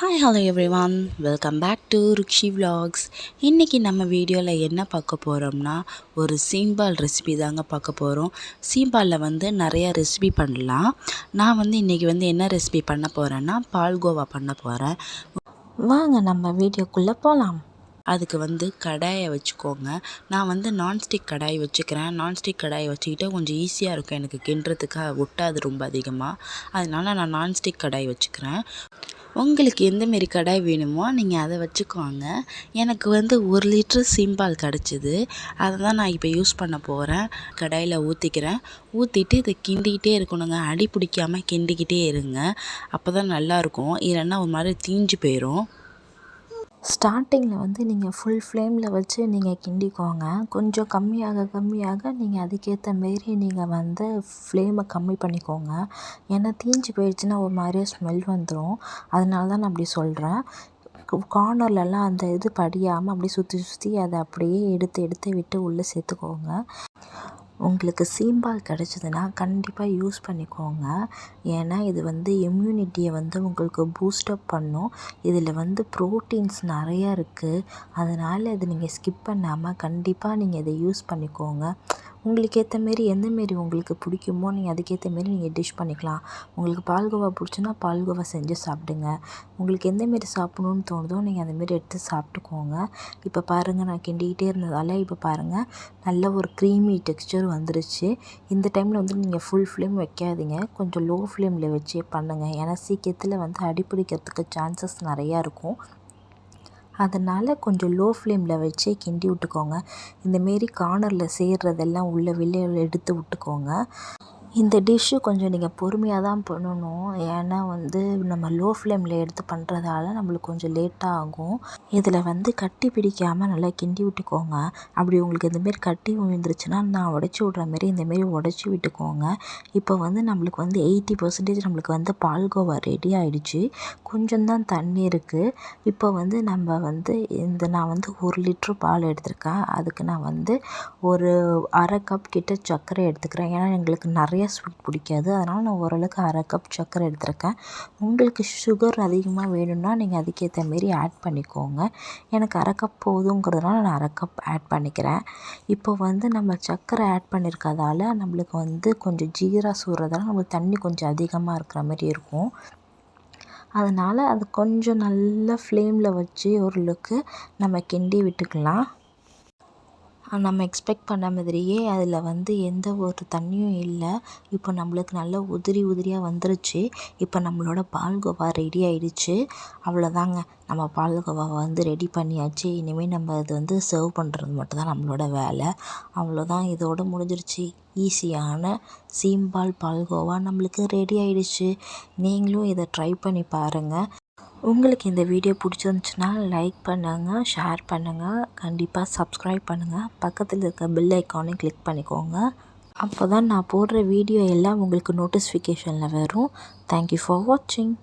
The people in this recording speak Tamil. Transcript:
Hi hello everyone, welcome back to Rukshi vlogs. இன்றைக்கி நம்ம வீடியோவில் என்ன பார்க்க போகிறோம்னா ஒரு சீம்பால் ரெசிபி தாங்க பார்க்க போகிறோம். சீம்பாலில் நிறையா ரெசிபி பண்ணலாம். நான் இன்றைக்கி என்ன ரெசிபி பண்ண போகிறேன்னா பால்கோவா பண்ண போகிறேன். வாங்க நம்ம வீடியோக்குள்ளே போகலாம். அதுக்கு கடாயை வச்சுக்கோங்க. நான் நான்ஸ்டிக் கடாய் வச்சுக்கிறேன். நான்ஸ்டிக் கடாயை வச்சுக்கிட்டு கொஞ்சம் ஈஸியாக இருக்கும் எனக்கு கிண்டுறதுக்கு, ஒட்டாது ரொம்ப அதிகமாக. அதனால் நான் நான்ஸ்டிக் கடாய் வச்சுக்கிறேன். உங்களுக்கு எந்தமாரி கடாய் வேணுமோ நீங்கள் அதை வச்சுக்கோங்க. எனக்கு 1 லிட்ரு சீம்பால் கிடச்சிது. அதை தான் நான் இப்போ யூஸ் பண்ண போகிறேன். கடாயில் ஊற்றிக்கிறேன். ஊற்றிட்டு இதை கிண்டிக்கிட்டே இருக்கணுங்க. அடி பிடிக்காமல் கிண்டிக்கிட்டே இருங்க. அப்போ தான் நல்லாயிருக்கும். இல்லைன்னா ஒரு மாதிரி தீஞ்சு போயிடும். ஸ்டார்டிங்கில் நீங்கள் ஃபுல் ஃப்ளேமில் வச்சு நீங்கள் கிண்டிக்கோங்க. கொஞ்சம் கம்மியாக நீங்கள் அதுக்கேற்ற மாரி நீங்கள் ஃப்ளேமை கம்மி பண்ணிக்கோங்க. ஏன்னா தீஞ்சு போயிடுச்சுன்னா ஒரு மாதிரியே ஸ்மெல் வந்துடும். அதனால தான் நான் அப்படி சொல்கிறேன். கார்னர்லலாம் அந்த இது படியாமல் அப்படியே சுற்றி அதை அப்படியே எடுத்து விட்டு உள்ளே சேர்த்துக்கோங்க. உங்களுக்கு சீம்பால் கிடச்சிதுன்னா கண்டிப்பாக யூஸ் பண்ணிக்கோங்க. ஏன்னா இது இம்யூனிட்டியை உங்களுக்கு பூஸ்டப் பண்ணும். இதில் ப்ரோட்டீன்ஸ் நிறையா இருக்குது. அதனால் இதை நீங்கள் ஸ்கிப் பண்ணாமல் கண்டிப்பாக நீங்கள் இதை யூஸ் பண்ணிக்கோங்க. உங்களுக்கு ஏற்ற மாரி எந்தமாரி உங்களுக்கு பிடிக்குமோ நீங்கள் அதுக்கேற்ற மாரி நீங்கள் டிஷ் பண்ணிக்கலாம். உங்களுக்கு பால்கோவா பிடிச்சுன்னா பால்கோவா செஞ்சு சாப்பிடுங்க. உங்களுக்கு எந்தமாரி சாப்பிட்ணுன்னு தோணுதோ நீங்கள் அந்தமாரி எடுத்து சாப்பிட்டுக்கோங்க. இப்போ பாருங்கள், நான் கிண்டிக்கிட்டே இருந்ததால் இப்போ பாருங்கள் நல்ல ஒரு க்ரீமி டெக்ஸ்சர் வந்துருச்சு. இந்த டைமில் நீங்கள் ஃபுல் ஃப்ளேம் வைக்காதீங்க. கொஞ்சம் லோ ஃப்ளேமில் வச்சே பண்ணுங்கள். ஏன்னா சீக்கிரத்தில் அடி பிடிக்கிறதுக்கு சான்சஸ் நிறையா இருக்கும். அதனால் கொஞ்சம் லோ ஃப்ளேமில் வச்சே கிண்டி விட்டுக்கோங்க. இந்தமாரி கார்னரில் சேர்றதெல்லாம் வெளியே எடுத்து விட்டுக்கோங்க. இந்த டிஷ்ஷு கொஞ்சம் நீங்கள் பொறுமையாக தான் பண்ணணும். ஏன்னா நம்ம லோ ஃப்ளேமில் எடுத்து பண்ணுறதால நம்மளுக்கு கொஞ்சம் லேட்டாக ஆகும். இதில் கட்டி பிடிக்காமல் நல்லா கிண்டி விட்டுக்கோங்க. அப்படி உங்களுக்கு இந்தமாரி கட்டி விழுந்துருச்சுன்னா நான் உடச்சி விட்ற மாரி இந்தமாரி உடச்சி விட்டுக்கோங்க. இப்போ நம்மளுக்கு 80% நம்மளுக்கு பால்கோவா ரெடி ஆகிடுச்சு. கொஞ்சம் தான் தண்ணி இருக்குது. இப்போ நம்ம நான் 1 லிட்ரு பால் எடுத்திருக்கேன். அதுக்கு நான் ஒரு அரை கப் கிட்ட சர்க்கரை எடுத்துக்கிறேன். ஏன்னா எங்களுக்கு நிறைய ஸ்வீட் பிடிக்காது. அதனால் நான் ஓரளவுக்கு அரை கப் சர்க்கரை எடுத்திருக்கேன். உங்களுக்கு சுகர் அதிகமாக வேணும்னா நீங்கள் அதுக்கேற்ற மாரி ஆட் பண்ணிக்கோங்க. எனக்கு அரை கப் போதுங்கிறதுனால நான் அரை கப் ஆட் பண்ணிக்கிறேன். இப்போ நம்ம சர்க்கரை ஆட் பண்ணியிருக்கதால நம்மளுக்கு கொஞ்சம் ஜீரா சூடுறதால நம்மளுக்கு தண்ணி கொஞ்சம் அதிகமாக இருக்கிற மாதிரி இருக்கும். அதனால் அது கொஞ்சம் நல்ல ஃப்ளேமில் வச்சு ஓரளவுக்கு நம்ம கிண்டி விட்டுக்கலாம். நம்ம எக்ஸ்பெக்ட் பண்ண மாதிரியே அதில் எந்த ஒரு தண்ணியும் இல்லை. இப்போ நம்மளுக்கு நல்லா உதிரியாக வந்துருச்சு. இப்போ நம்மளோட பால்கோவா ரெடி ஆகிடுச்சு. அவ்வளோதாங்க, நம்ம பால்கோவா ரெடி பண்ணியாச்சு. இனிமேல் நம்ம அது சர்வ் பண்ணுறது மட்டும் தான் நம்மளோட வேலை. அவ்வளோதான், இதோடு முடிஞ்சிருச்சு. ஈஸியான சீம்பால் பால்கோவா நம்மளுக்கு ரெடி ஆகிடுச்சு. நீங்களும் இதை ட்ரை பண்ணி பாருங்கள். உங்களுக்கு இந்த வீடியோ பிடிச்சிருந்துச்சுன்னா லைக் பண்ணுங்கள், ஷேர் பண்ணுங்கள், கண்டிப்பாக சப்ஸ்கிரைப் பண்ணுங்கள். பக்கத்தில் இருக்க பெல் ஐக்கானையும் கிளிக் பண்ணிக்கோங்க. அப்போ தான் நான் போடுற வீடியோ எல்லாம் உங்களுக்கு நோட்டிஃபிகேஷனில் வரும். தேங்க்யூ ஃபார் வாட்சிங்.